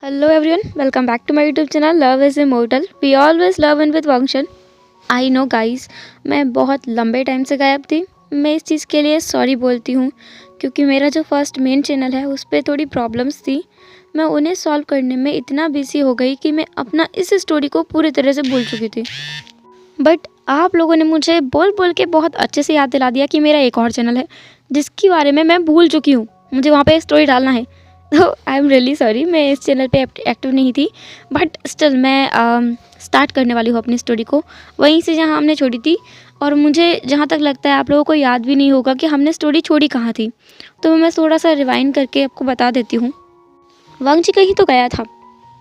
Hello everyone, welcome back to my YouTube channel Love is Immortal. We always love and with function. I know guys, मैं बहुत लंबे time से गायब थी। मैं इस चीज़ के लिए सॉरी बोलती हूँ क्योंकि मेरा जो फर्स्ट मेन चैनल है उस पर थोड़ी प्रॉब्लम्स थी। मैं उन्हें सॉल्व करने में इतना बिजी हो गई कि मैं अपना इस स्टोरी को पूरी तरह से भूल चुकी थी। बट आप लोगों ने मुझे बोल बोल के बहुत अच्छे से याद दिला दिया कि मेरा एक और चैनल है जिसके बारे में मैं भूल चुकी हूँ। मुझे वहाँ पे स्टोरी डालना है। तो आई एम रियली सॉरी, मैं इस चैनल पे एक्टिव नहीं थी, बट स्टिल मैं स्टार्ट करने वाली हूँ अपनी स्टोरी को वहीं से जहाँ हमने छोड़ी थी। और मुझे जहाँ तक लगता है आप लोगों को याद भी नहीं होगा कि हमने स्टोरी छोड़ी कहाँ थी, तो मैं थोड़ा सा रिवाइंड करके आपको बता देती हूँ। वांग जी कहीं तो गया था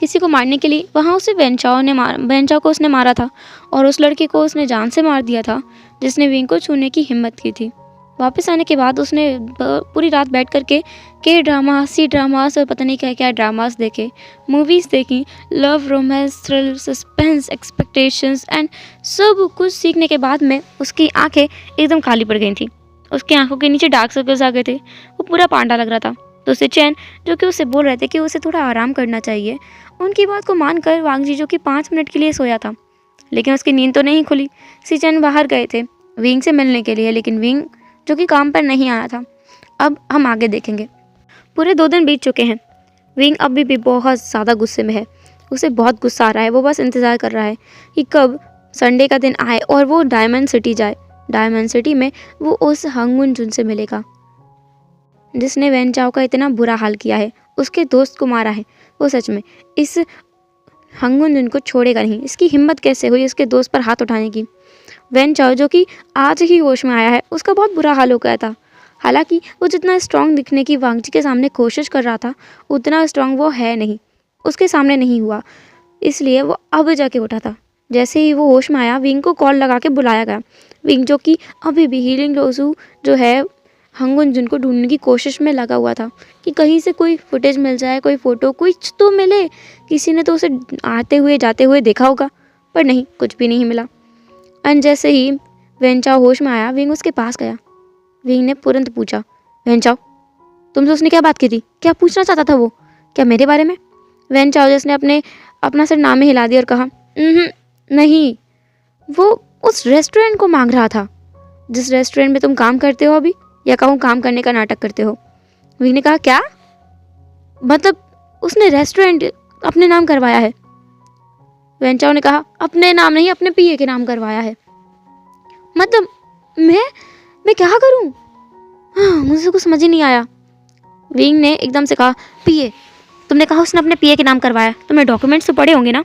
किसी को मारने के लिए। वहाँ उसे वेंचाओ को उसने मारा था और उस लड़के को उसने जान से मार दिया था जिसने विंग को छूने की हिम्मत की थी। वापस आने के बाद उसने पूरी रात बैठ करके के ड्रामा, सी ड्रामास और पता नहीं क्या क्या ड्रामास देखे, मूवीज़ देखी, love, romance, thrill, suspense, expectations and सब कुछ सीखने के बाद में उसकी आंखें एकदम खाली पड़ गई थी। उसकी आंखों के नीचे डार्क सर्कल्स आ गए थे। वो पूरा पांडा लग रहा था। तो उसे चैन, जो कि उसे बोल रहे थे कि उसे थोड़ा आराम करना चाहिए, उनकी बात को मानकर वांग जी, जो कि 5 मिनट के लिए सोया था, लेकिन उसकी नींद तो नहीं खुली। सिचन बाहर गए थे विंग से मिलने के लिए, लेकिन विंग जो कि काम पर नहीं आया था। अब हम आगे देखेंगे। पूरे 2 दिन बीत चुके हैं। विंग अभी भी बहुत ज़्यादा गुस्से में है। उसे बहुत गुस्सा आ रहा है। वो बस इंतज़ार कर रहा है कि कब संडे का दिन आए और वो डायमंड सिटी जाए। डायमंड सिटी में वो उस हंगुन जुन से मिलेगा जिसने वेंचाओ का इतना बुरा हाल किया है, उसके दोस्त को मारा है। वो सच में इस हंगुन जुन को छोड़ेगा नहीं। इसकी हिम्मत कैसे हुई उसके दोस्त पर हाथ उठाने की। वेंचाओ जो कि आज ही होश में आया है, उसका बहुत बुरा हाल हो गया था। हालांकि वो जितना स्ट्रांग दिखने की वांग जी के सामने कोशिश कर रहा था, उतना स्ट्रांग वो है नहीं, उसके सामने नहीं हुआ। इसलिए वो अब जाके उठा था। जैसे ही वो होश में आया, विंग को कॉल लगा के बुलाया गया। विंग जो कि अभी भी हीलिंग लोजू जो है हंगुन जुन को ढूंढने की कोशिश में लगा हुआ था कि कहीं से कोई फुटेज मिल जाए, कोई फ़ोटो, कुछ तो मिले। किसी ने तो उसे आते हुए जाते हुए देखा होगा, पर नहीं, कुछ भी नहीं मिला। एंड जैसे ही वेंचाओ होश में आया, विंग उसके पास गया। विंग ने तुरंत पूछा, वेंचाओ, तुमसे उसने क्या बात की थी? क्या पूछना चाहता था वो? क्या मेरे बारे में? वेंचाओ जिसने अपना सिर नामे हिला दिया और कहा, नहीं, वो उस रेस्टोरेंट को मांग रहा था जिस रेस्टोरेंट में तुम काम करते हो अभी, या कहूँ काम करने का नाटक करते हो। विंग ने कहा, क्या मतलब? उसने रेस्टोरेंट अपने नाम करवाया है? वेंचाओ ने कहा, अपने नाम नहीं, अपने पीए के नाम करवाया है। मतलब मैं क्या करूं? हाँ, मुझे कुछ समझ ही नहीं आया। विंग ने एकदम से कहा, पीए? तुमने कहा उसने अपने पीए के नाम करवाया, तुमने डॉक्यूमेंट्स तो पढ़े होंगे ना?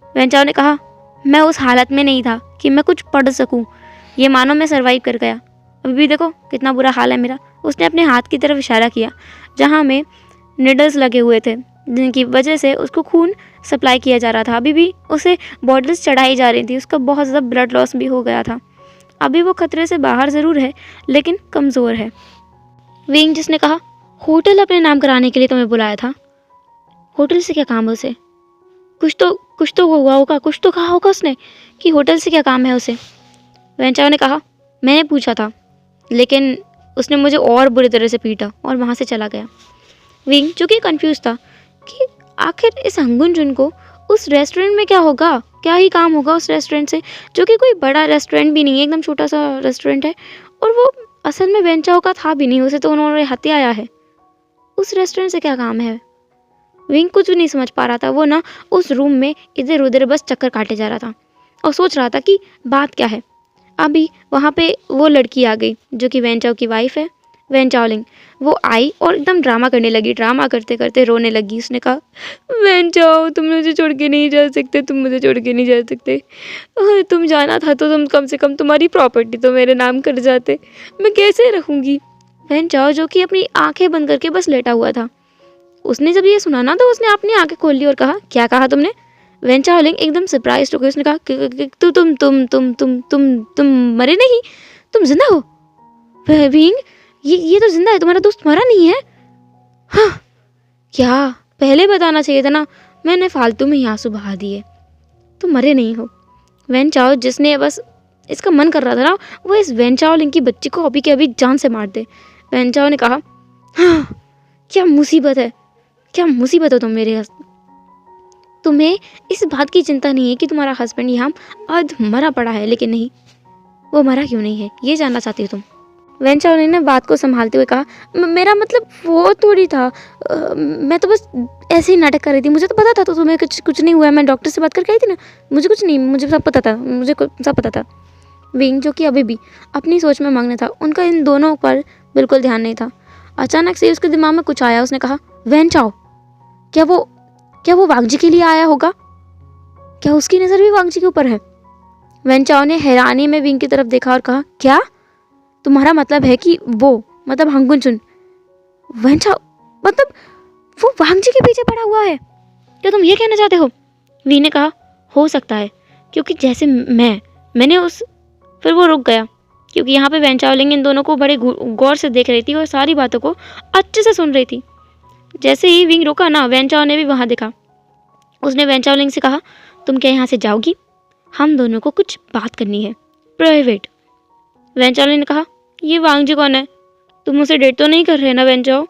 वेंचाओ ने कहा, मैं उस हालत में नहीं था कि मैं कुछ पढ़ सकूं। ये मानो मैं सरवाइव कर गया। अभी भी देखो कितना बुरा हाल है मेरा। उसने अपने हाथ की तरफ इशारा किया जहाँ में निडल्स लगे हुए थे, जिनकी वजह से उसको खून सप्लाई किया जा रहा था। अभी भी उसे बॉटल्स चढ़ाई जा रही थी। उसका बहुत ज़्यादा ब्लड लॉस भी हो गया था। अभी वो खतरे से बाहर ज़रूर है, लेकिन कमज़ोर है। विंग जिसने कहा, होटल अपने नाम कराने के लिए तुम्हें बुलाया था। होटल से क्या काम है उसे? कुछ तो हुआ होगा, कुछ तो कहा होगा उसने कि होटल से क्या काम है उसे। वेंचाओ ने कहा, मैंने पूछा था, लेकिन उसने मुझे और बुरी तरह से पीटा और वहाँ से चला गया। विंग जो कि कंफ्यूज था कि आखिर इस हंगुन जुन को उस रेस्टोरेंट में क्या होगा, क्या ही काम होगा उस रेस्टोरेंट से, जो कि कोई बड़ा रेस्टोरेंट भी नहीं है, एकदम छोटा सा रेस्टोरेंट है। और वो असल में वेंचाओ का था भी नहीं, उसे तो उन्होंने हत्याया है। उस रेस्टोरेंट से क्या काम है? विंग कुछ भी नहीं समझ पा रहा था। वो ना उस रूम में इधर उधर बस चक्कर काटे जा रहा था और सोच रहा था कि बात क्या है। अभी वहाँ पे वो लड़की आ गई जो कि वेंचाओ की वाइफ है, वेंचाओलिंग। वो आई और एकदम ड्रामा करने लगी। ड्रामा करते करते रोने लगी। उसने कहा, वेंचाओ, तुम मुझे छोड़ के नहीं जा सकते, तुम मुझे छोड़ के नहीं जा सकते। तुम जाना था तो तुम कम से कम तुम्हारी प्रॉपर्टी तो मेरे नाम कर जाते। मैं कैसे रहूँगी? वेंचाओ जो कि अपनी आंखें बंद करके बस लेटा हुआ था, उसने जब ये सुना ना तो उसने अपनी आंखें खोल ली और कहा, क्या कहा तुमने? वेंचाओलिंग एकदम सरप्राइज हो गई। उसने कहा, तुम मरे नहीं, तुम जिंदा हो। विंग, ये तो जिंदा है, तुम्हारा दोस्त मरा नहीं है? हाँ, क्या पहले बताना चाहिए था ना, मैंने फालतू में ही आंसू बहा दिए। तुम मरे नहीं हो। वेंचाओ जिसने बस इसका मन कर रहा था ना, वो इस वेंचाओलिंग की बच्ची को अभी के अभी जान से मार दे। वेंचाओ ने कहा, हाँ, क्या मुसीबत है, क्या मुसीबत हो तुम मेरे तुम्हें इस बात की चिंता नहीं है कि तुम्हारा हस्बैंड यहाँ अध मरा पड़ा है, लेकिन नहीं, वो मरा क्यों नहीं है ये जानना चाहती हो तुम। वैन चाओलिन ने बात को संभालते हुए कहा, मेरा मतलब वो थोड़ी था, मैं तो बस ऐसे ही नाटक कर रही थी, मुझे तो पता था, तो तुम्हें कुछ नहीं हुआ है, मैं डॉक्टर से बात करके आई थी ना, मुझे कुछ नहीं, मुझे सब पता था, मुझे सब पता था। विंग जो कि अभी भी अपनी सोच में मग्न था, उनका इन दोनों पर बिल्कुल ध्यान नहीं था। अचानक से उसके दिमाग में कुछ आया, उसने कहा, वैन चाओ, क्या वो वांगजी के लिए आया होगा? क्या उसकी नज़र भी वांगजी के ऊपर है? वैन चाओ ने हैरानी में विंग की तरफ देखा और कहा, क्या तुम्हारा मतलब है कि वो मतलब हंगुन चुन, वैन चाओ मतलब वो वांगजी के पीछे पड़ा हुआ है? क्या तुम ये कहना चाहते हो? वी ने कहा, हो सकता है, क्योंकि जैसे मैंने उस फिर वो रुक गया, क्योंकि यहाँ पे वैन चाओलिन इन दोनों को बड़े गौर से देख रही थी और सारी बातों को अच्छे से सुन रही थी। जैसे ही विंग रुका ना, वैन चाओ ने भी वहाँ देखा। उसने वैन चाओलिन से कहा, तुम क्या यहाँ से जाओगी? हम दोनों को कुछ बात करनी है, प्राइवेट। वैन चाओलिन ने कहा, ये वांगजी कौन है? तुम उसे डेट तो नहीं कर रहे ना वैन चाओ?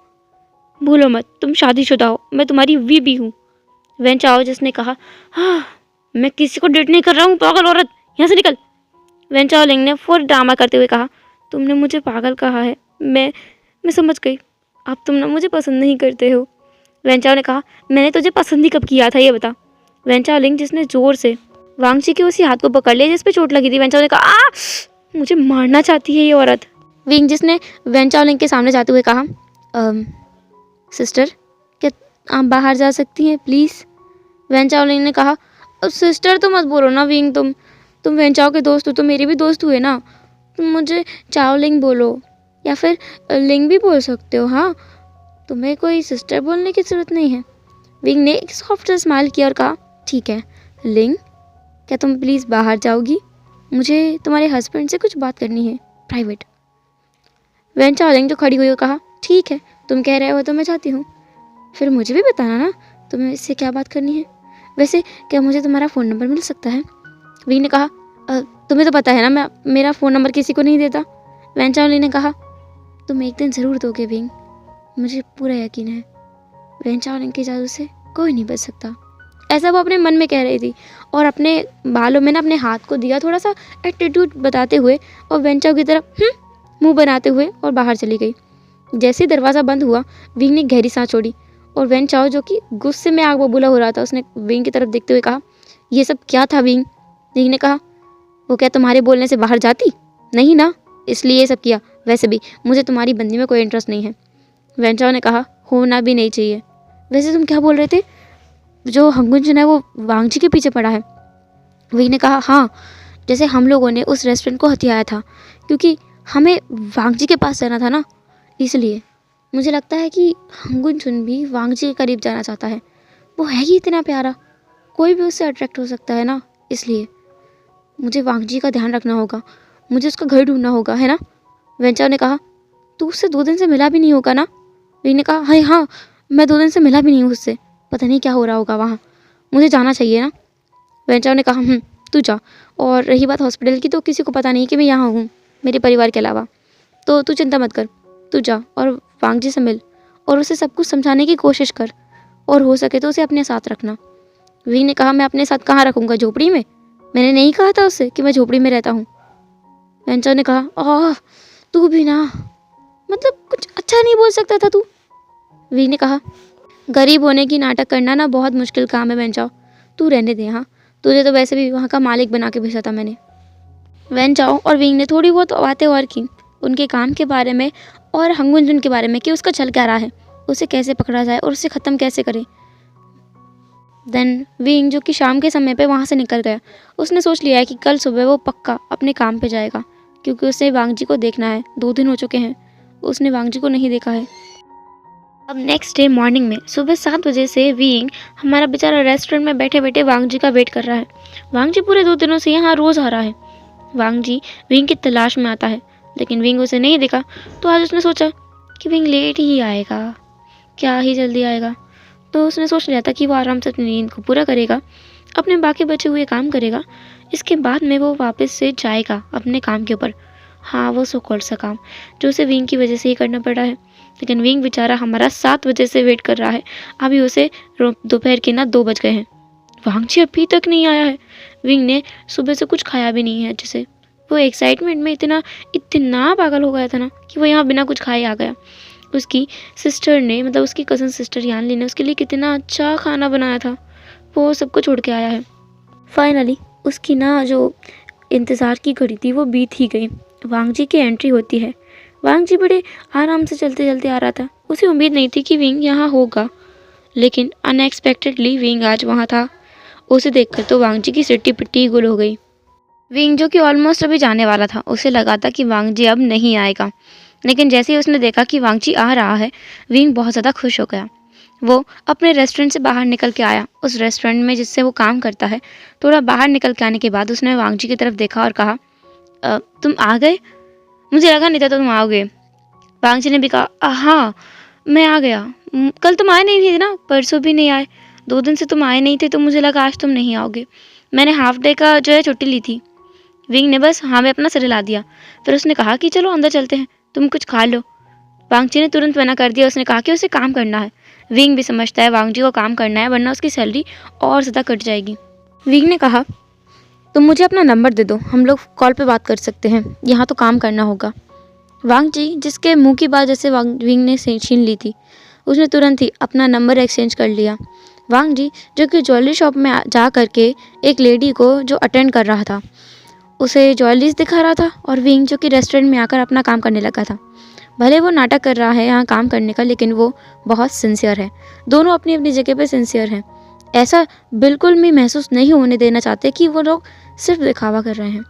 भूलो मत, तुम शादीशुदा हो, मैं तुम्हारी वी भी हूँ। वैन चाओ जिसने कहा, हाँ मैं किसी को डेट नहीं कर रहा हूँ, पागल औरत, यहाँ से निकल। वैन चाओलिन ने फिर ड्रामा करते हुए कहा, तुमने मुझे पागल कहा है, मैं समझ गई, अब तुम ना मुझे पसंद नहीं करते हो। वैन चाओ ने कहा, मैंने तुझे पसंद ही कब किया था ये बता। वैन चाओलिन जिसने जोर से वांगजी के उसी हाथ को पकड़ लिया जिस पे चोट लगी थी। वैन चाओ ने कहा, आ मुझे मारना चाहती है ये औरत। विंग जिसने वैन चाओलिन के सामने जाते हुए कहा, सिस्टर क्या आप बाहर जा सकती हैं प्लीज़? वैन चाओलिन ने कहा, सिस्टर तो मत बोलो ना विंग, तुम वैन चाओ के दोस्त हो तो मेरे भी दोस्त हुए ना, तुम मुझे चाओलिंग बोलो या फिर लिंग भी बोल सकते हो, हाँ तुम्हें कोई सिस्टर बोलने की ज़रूरत नहीं है। विंग ने एक सॉफ्ट सा स्माइल किया और कहा, ठीक है लिंग, क्या तुम प्लीज़ बाहर जाओगी? मुझे तुम्हारे हस्बैंड से कुछ बात करनी है, प्राइवेट। वैन चाओलिन जो खड़ी हुई और कहा, ठीक है तुम कह रहे हो तो मैं जाती हूँ, फिर मुझे भी बताना ना तुम्हें इससे क्या बात करनी है। वैसे क्या मुझे तुम्हारा फ़ोन नंबर मिल सकता है? विंग ने कहा, तुम्हें तो पता है ना मैं मेरा फ़ोन नंबर किसी को नहीं देता। वैन चाओलिन ने कहा, तुम एक दिन ज़रूर दोगे विंग, मुझे पूरा यकीन है, वैन चाओलिन के जादू से कोई नहीं बच सकता। ऐसा वो अपने मन में कह रही थी और अपने बालों में ना अपने हाथ को दिया थोड़ा सा एटीट्यूड बताते हुए और वैन चाओ की तरफ मुंह बनाते हुए और बाहर चली गई। जैसे ही दरवाज़ा बंद हुआ, विंग ने गहरी सांस छोड़ी और वैन चाओ जो कि गुस्से में आग बबूला हो रहा था, उसने विंग की तरफ देखते हुए कहा, ये सब क्या था विंग? विंग ने कहा, वो क्या तुम्हारे बोलने से बाहर जाती? नहीं ना, इसलिए ये सब किया, वैसे भी मुझे तुम्हारी बंदी में कोई इंटरेस्ट नहीं है। वैन चाओ ने कहा, होना भी नहीं चाहिए। वैसे तुम क्या बोल रहे थे, जो हंगुन चुन है वो वांगजी के पीछे पड़ा है? विंग ने कहा, हाँ जैसे हम लोगों ने उस रेस्टोरेंट को हथियाया था, क्योंकि हमें वांगजी के पास जाना था ना, इसलिए मुझे लगता है कि हंगुन चुन भी वांगजी के करीब जाना चाहता है, वो है ही इतना प्यारा, कोई भी उससे अट्रैक्ट हो सकता है ना, इसलिए मुझे वांगजी का ध्यान रखना होगा, मुझे उसका घर ढूंढना होगा, है ना? वैन चाओ ने कहा, तू उससे 2 दिन से मिला भी नहीं होगा ना? विंग ने कहा, हाँ मैं 2 दिन से मिला भी नहीं हूँ उससे, पता नहीं क्या हो रहा होगा वहाँ, मुझे जाना चाहिए ना। वैन चाओ ने कहा, तू जा, और रही बात हॉस्पिटल की, तो किसी को पता नहीं कि मैं यहाँ हूँ मेरे परिवार के अलावा, तो तू चिंता मत कर, तू जा और वांगजी से मिल और उसे सब कुछ समझाने की कोशिश कर, और हो सके तो उसे अपने साथ रखना। विंग ने कहा, मैं अपने साथ कहाँ रखूँगा, झोपड़ी में? मैंने नहीं कहा था उससे कि मैं झोपड़ी में रहता हूँ। वैन चाओ ने कहा, तू भी ना, मतलब कुछ अच्छा नहीं बोल सकता था तू? विंग ने कहा, गरीब होने की नाटक करना ना बहुत मुश्किल काम है वैन चाओ, तू रहने दे, हाँ तुझे तो वैसे भी वहाँ का मालिक बना के भेजा था मैंने। वैन चाओ और विंग ने थोड़ी बहुत बातें और की उनके काम के बारे में और हंगुन चुन के बारे में कि उसका चल क्या रहा है, उसे कैसे पकड़ा जाए और उसे ख़त्म कैसे करे। देन विंग जो कि शाम के समय पे वहाँ से निकल गया, उसने सोच लिया है कि कल सुबह वो पक्का अपने काम पे जाएगा, क्योंकि उसे वांगजी को देखना है, 2 दिन हो चुके हैं उसने वांगजी को नहीं देखा है। अब नेक्स्ट डे मॉर्निंग में सुबह 7 बजे से विंग हमारा बेचारा रेस्टोरेंट में बैठे बैठे वांगजी का वेट कर रहा है। वांगजी पूरे 2 दिनों से यहाँ रोज़ आ रहा है। वांगजी विंग की तलाश में आता है, लेकिन विंग उसे नहीं दिखा, तो आज उसने सोचा कि विंग लेट ही आएगा, क्या ही जल्दी आएगा। तो उसने सोच लिया था कि वो आराम से अपनी नींद को पूरा करेगा, अपने बाकी बचे हुए काम करेगा, इसके बाद में वो वापस से जाएगा अपने काम के ऊपर। हाँ, वो सो कॉल्ड सा काम जो उसे विंग की वजह से ही करना पड़ा है। लेकिन विंग बेचारा हमारा 7 बजे से वेट कर रहा है, अभी उसे दोपहर के ना 2 बज गए हैं। वांगजी अभी तक नहीं आया है। विंग ने सुबह से कुछ खाया भी नहीं है अच्छे से। वो एक्साइटमेंट में इतना इतना पागल हो गया था ना कि वो यहाँ बिना कुछ खाए आ गया। उसकी सिस्टर ने, मतलब उसकी कज़न सिस्टर यानली ने उसके लिए कितना अच्छा खाना बनाया था, वो सबको छोड़ के आया है। फाइनली उसकी ना जो इंतज़ार की घड़ी थी वो बीत ही गई। वांगजी की एंट्री होती है। वांगजी बड़े आराम से चलते चलते आ रहा था। उसे उम्मीद नहीं थी कि विंग यहाँ होगा, लेकिन अनएक्सपेक्टेडली विंग आज वहाँ था। उसे देखकर तो वांगजी की सिट्टी पिट्टी गुल हो गई। विंग जो कि ऑलमोस्ट अभी जाने वाला था, उसे लगा था कि वांगजी अब नहीं आएगा, लेकिन जैसे ही उसने देखा कि वांगजी आ रहा है, विंग बहुत ज़्यादा खुश हो गया। वो अपने रेस्टोरेंट से बाहर निकल के आया। उस रेस्टोरेंट में जिससे वो काम करता है, थोड़ा बाहर निकल के आने के बाद उसने वांगजी की तरफ देखा और कहा, तुम आ गए? मुझे लगा नहीं था तुम आओगे। वांगजी ने भी कहा, हाँ मैं आ गया। कल तुम आए नहीं थे ना, परसों भी नहीं आए, 2 दिन से तुम आए नहीं थे, तो मुझे लगा आज तुम नहीं आओगे। मैंने हाफ डे का जो है छुट्टी ली थी। विंग ने बस हाँ में अपना सिर हिला दिया। फिर उसने कहा कि चलो अंदर चलते हैं, तुम कुछ खा लो। वांगजी ने तुरंत मना कर दिया। उसने कहा कि उसे काम करना है। विंग भी समझता है वांगजी को काम करना है, वरना उसकी सैलरी और ज़्यादा कट जाएगी। विंग ने कहा, तुम मुझे अपना नंबर दे दो, हम लोग कॉल पे बात कर सकते हैं, यहाँ तो काम करना होगा। वांगजी, जिसके मुंह की बात जैसे विंग ने छीन ली थी, उसने तुरंत ही अपना नंबर एक्सचेंज कर लिया। वांगजी, जो कि ज्वेलरी शॉप में जा करके एक लेडी को जो अटेंड कर रहा था, उसे ज्वेलरीज दिखा रहा था, और विंग जो कि रेस्टोरेंट में आकर अपना काम करने लगा था। भले वो नाटक कर रहा है यहाँ काम करने का, लेकिन वो बहुत सिंसियर है। दोनों अपनी अपनी जगह पे सिंसियर हैं। ऐसा बिल्कुल भी महसूस नहीं होने देना चाहते कि वो लोग सिर्फ दिखावा कर रहे हैं।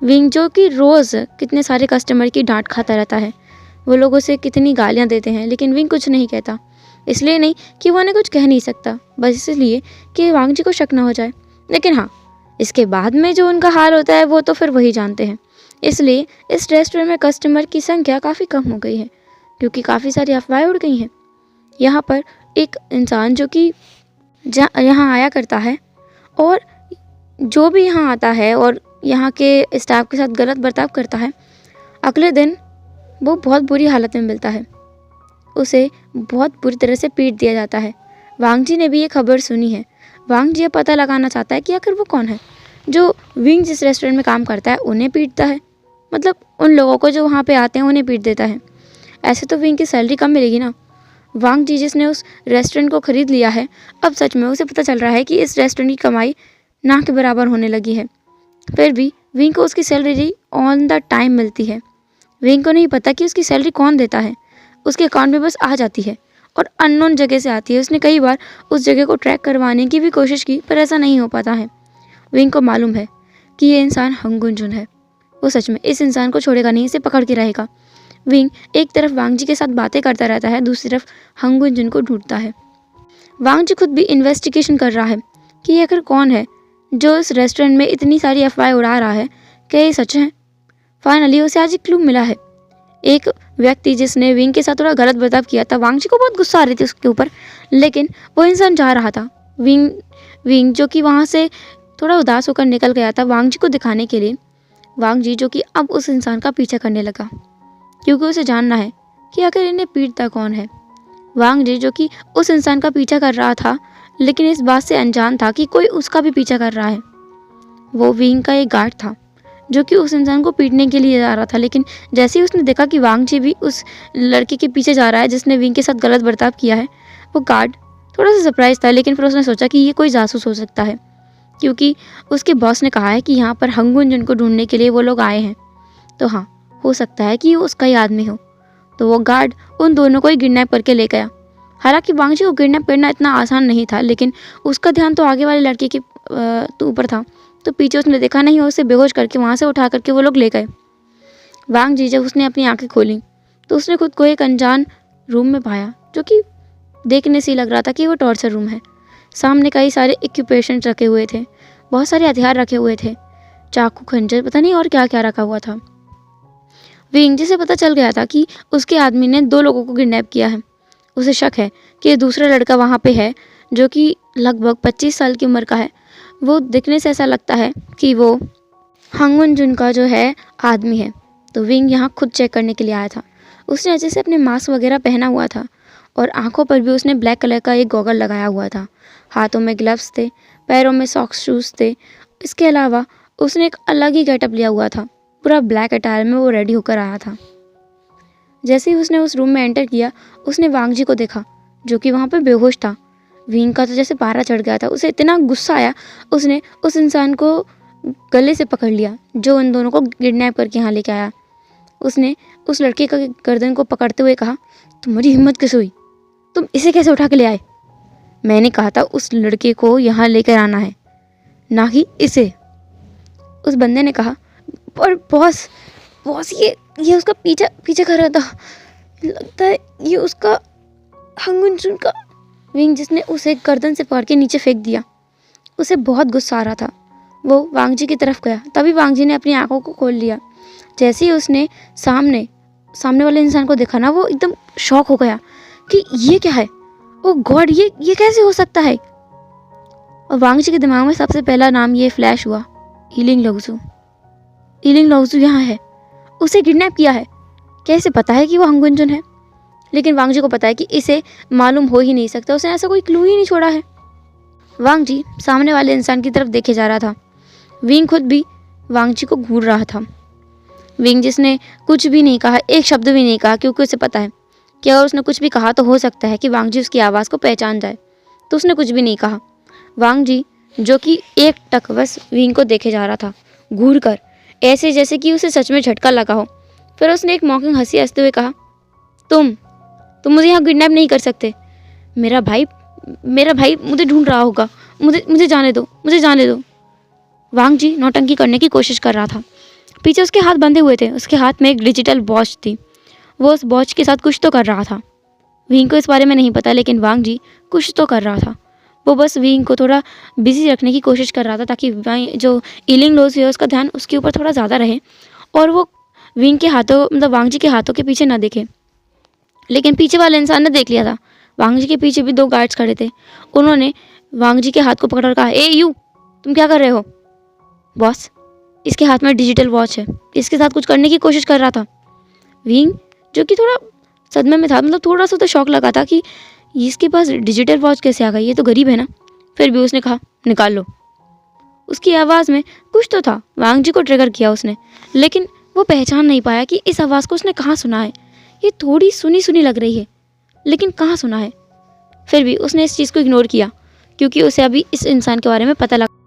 विंग जो कि रोज़ कितने सारे कस्टमर की डांट खाता रहता है, वो लोग उसे कितनी गालियाँ देते हैं, लेकिन विंग कुछ नहीं कहता। इसलिए नहीं कि वो उन्हें कुछ कह नहीं सकता, बस इसलिए कि वांगजी को शक ना हो जाए। लेकिन हाँ, इसके बाद में जो उनका हाल होता है वो तो फिर वही जानते हैं। इसलिए इस रेस्टोरेंट में कस्टमर की संख्या काफ़ी कम हो गई है, क्योंकि काफ़ी सारी अफवाहें उड़ गई हैं। यहाँ पर एक इंसान जो कि यहाँ आया करता है, और जो भी यहाँ आता है और यहाँ के स्टाफ के साथ गलत बर्ताव करता है, अगले दिन वो बहुत बुरी हालत में मिलता है। उसे बहुत बुरी तरह से पीट दिया जाता है। वांगजी ने भी ये खबर सुनी है। वांगजी ये पता लगाना चाहता है कि आखिर वो कौन है जो विंग जिस रेस्टोरेंट में काम करता है उन्हें पीटता है, मतलब उन लोगों को जो वहाँ पे आते हैं उन्हें पीट देता है। ऐसे तो विंग की सैलरी कम मिलेगी ना। वांगजी जिसने उस रेस्टोरेंट को ख़रीद लिया है, अब सच में उसे पता चल रहा है कि इस रेस्टोरेंट की कमाई ना के बराबर होने लगी है। फिर भी विंग को उसकी सैलरी ऑन द टाइम मिलती है। विंग को नहीं पता कि उसकी सैलरी कौन देता है। उसके अकाउंट में बस आ जाती है, और अननोन जगह से आती है। उसने कई बार उस जगह को ट्रैक करवाने की भी कोशिश की, पर ऐसा नहीं हो पाता है। विंग को मालूम है कि ये इंसान हंगुंजुन है। वो सच में इस इंसान को छोड़ेगा नहीं, इसे पकड़ के रहेगा। विंग एक तरफ वांगजी के साथ बातें करता रहता है, दूसरी तरफ हंगुंजुन को ढूंढता है। वांगजी खुद भी इन्वेस्टिगेशन कर रहा है कि ये आखिर कौन है जो इस रेस्टोरेंट में इतनी सारी अफवाहें उड़ा रहा है, क्या ये सच है। फाइनली उसे आज एक क्लू मिला है। एक व्यक्ति जिसने विंग के साथ थोड़ा गलत बर्ताव किया था, वांगजी को बहुत गुस्सा आ रही थी उसके ऊपर, लेकिन वो इंसान जा रहा था। विंग जो कि वहाँ से थोड़ा उदास होकर निकल गया था वांगजी को दिखाने के लिए। वांगजी जो कि अब उस इंसान का पीछा करने लगा, क्योंकि उसे जानना है कि आखिर इन्हें पीटता कौन है। वांगजी जो कि उस इंसान का पीछा कर रहा था, लेकिन इस बात से अनजान था कि कोई उसका भी पीछा कर रहा है। वो विंग का एक गार्ड था जो कि उस इंसान को पीटने के लिए जा रहा था, लेकिन जैसे ही उसने देखा कि वांगजी भी उस लड़के के पीछे जा रहा है जिसने विंग के साथ गलत बर्ताव किया है, वो गार्ड थोड़ा सा सरप्राइज था। लेकिन फिर उसने सोचा कि ये कोई जासूस हो सकता है, क्योंकि उसके बॉस ने कहा है कि यहाँ पर हंगुंजुन को ढूंढने के लिए वो लोग आए हैं, तो हाँ हो सकता है कि वो उसका ही आदमी हो। तो वो गार्ड उन दोनों को ही किडनैप करके ले गया। हालांकि वांगजी को किडनैप करना इतना आसान नहीं था, लेकिन उसका ध्यान तो आगे वाले लड़के के ऊपर था, तो पीछे उसने देखा नहीं और उसे बेहोश करके वहाँ से उठा करके वो लोग ले गए। वांगजी जब उसने अपनी आंखें खोली तो उसने खुद को एक अनजान रूम में पाया, जो कि देखने से ही लग रहा था कि वो टॉर्चर रूम है। सामने कई सारे इक्विपमेंट्स रखे हुए थे, बहुत सारे हथियार रखे हुए थे, चाकू, खंजर, पता नहीं और क्या क्या रखा हुआ था। विंग से पता चल गया था कि उसके आदमी ने 2 लोगों को किडनैप किया है। उसे शक है कि दूसरा लड़का वहाँ पे है जो कि लगभग 25 साल की उम्र का है। वो दिखने से ऐसा लगता है कि वो हंगुंजुन का जो है आदमी है। तो विंग यहाँ खुद चेक करने के लिए आया था। उसने अच्छे से अपने मास्क वगैरह पहना हुआ था और आंखों पर भी उसने ब्लैक कलर का एक गॉगल लगाया हुआ था। हाथों में ग्लव्स थे, पैरों में सॉक्स शूज़ थे। इसके अलावा उसने एक अलग ही गेटअप लिया हुआ था। पूरा ब्लैक अटायर में वो रेडी होकर आया था। जैसे ही उसने उस रूम में एंटर किया, उसने वांग जी को देखा जो कि वहाँ पर बेहोश था। विंग का तो जैसे पारा चढ़ गया था। उसे इतना गुस्सा आया, उसने उस इंसान को गले से पकड़ लिया जो उन दोनों को किडनैप करके यहाँ लेके आया। उसने उस लड़के का गर्दन को पकड़ते हुए कहा, तुम्हारी हिम्मत कैसे हुई? तुम इसे कैसे उठा के ले आए? मैंने कहा था उस लड़के को यहाँ लेकर आना है, ना कि इसे। उस बंदे ने कहा, पर बॉस ये उसका पीछे कर रहा था, लगता है ये उसका हंगुन का। विंग जिसने उसे गर्दन से पकड़ के नीचे फेंक दिया। उसे बहुत गुस्सा आ रहा था। वो वांग जी की तरफ गया। तभी वांग जी ने अपनी आंखों को खोल लिया। जैसे ही उसने सामने वाले इंसान को देखा ना, वो एकदम शॉक हो गया कि ये क्या है। ओ गॉड, ये कैसे हो सकता है? और वांग जी के दिमाग में सबसे पहला नाम ये फ्लैश हुआ, ईलिंग लौजू यहाँ है। उसे किडनैप किया है। कैसे पता है कि वो हंगुंजन है? लेकिन वांग जी को पता है कि इसे मालूम हो ही नहीं सकता। उसने ऐसा कोई क्लू ही नहीं छोड़ा है। वांग जी सामने वाले इंसान की तरफ देखे जा रहा था। विंग खुद भी वांग जी को घूर रहा था। विंग जिसने कुछ भी नहीं कहा, एक शब्द भी नहीं कहा, क्योंकि उसे पता है कि अगर उसने कुछ भी कहा तो हो सकता है कि वांग जी उसकी आवाज़ को पहचान जाए। तो उसने कुछ भी नहीं कहा। वांग जी जो कि एक टक बस विंग को देखे जा रहा था घूर कर, ऐसे जैसे कि उसे सच में झटका लगा हो। फिर उसने एक मॉकिंग हंसी हंसते हुए कहा, तुम मुझे यहाँ किडनैप नहीं कर सकते। मेरा भाई मुझे ढूंढ रहा होगा। मुझे जाने दो। वांग जी नौटंकी करने की कोशिश कर रहा था। पीछे उसके हाथ बंधे हुए थे। उसके हाथ में एक डिजिटल वॉच थी। वो उस वॉच के साथ कुछ तो कर रहा था। विंग को इस बारे में नहीं पता, लेकिन वांग जी कुछ तो कर रहा था। वो बस विंग को थोड़ा बिजी रखने की कोशिश कर रहा था ताकि जो ईलिंग लोज है उसका ध्यान उसके ऊपर थोड़ा ज़्यादा रहे और वो विंग के हाथों मतलब वांग जी के हाथों के पीछे ना देखे। लेकिन पीछे वाले इंसान ने देख लिया था। वांग जी के पीछे भी 2 गार्ड्स खड़े थे। उन्होंने वांग जी के हाथ को पकड़ कहा, ए यू, तुम क्या कर रहे हो? बॉस, इसके हाथ में डिजिटल वॉच है, इसके साथ कुछ करने की कोशिश कर रहा था। विंग जो कि थोड़ा सदमे में था, मतलब थोड़ा सा तो शौक लगा था कि इसके पास डिजिटल वॉच कैसे आ गई, ये तो गरीब है ना। फिर भी उसने कहा, निकाल लो। उसकी आवाज़ में कुछ तो था। वांग जी को ट्रिगर किया उसने, लेकिन वो पहचान नहीं पाया कि इस आवाज़ को उसने कहाँ सुना है। ये थोड़ी सुनी लग रही है, लेकिन कहाँ सुना है। फिर भी उसने इस चीज़ को इग्नोर किया क्योंकि उसे अभी इस इंसान के बारे में पता लगा।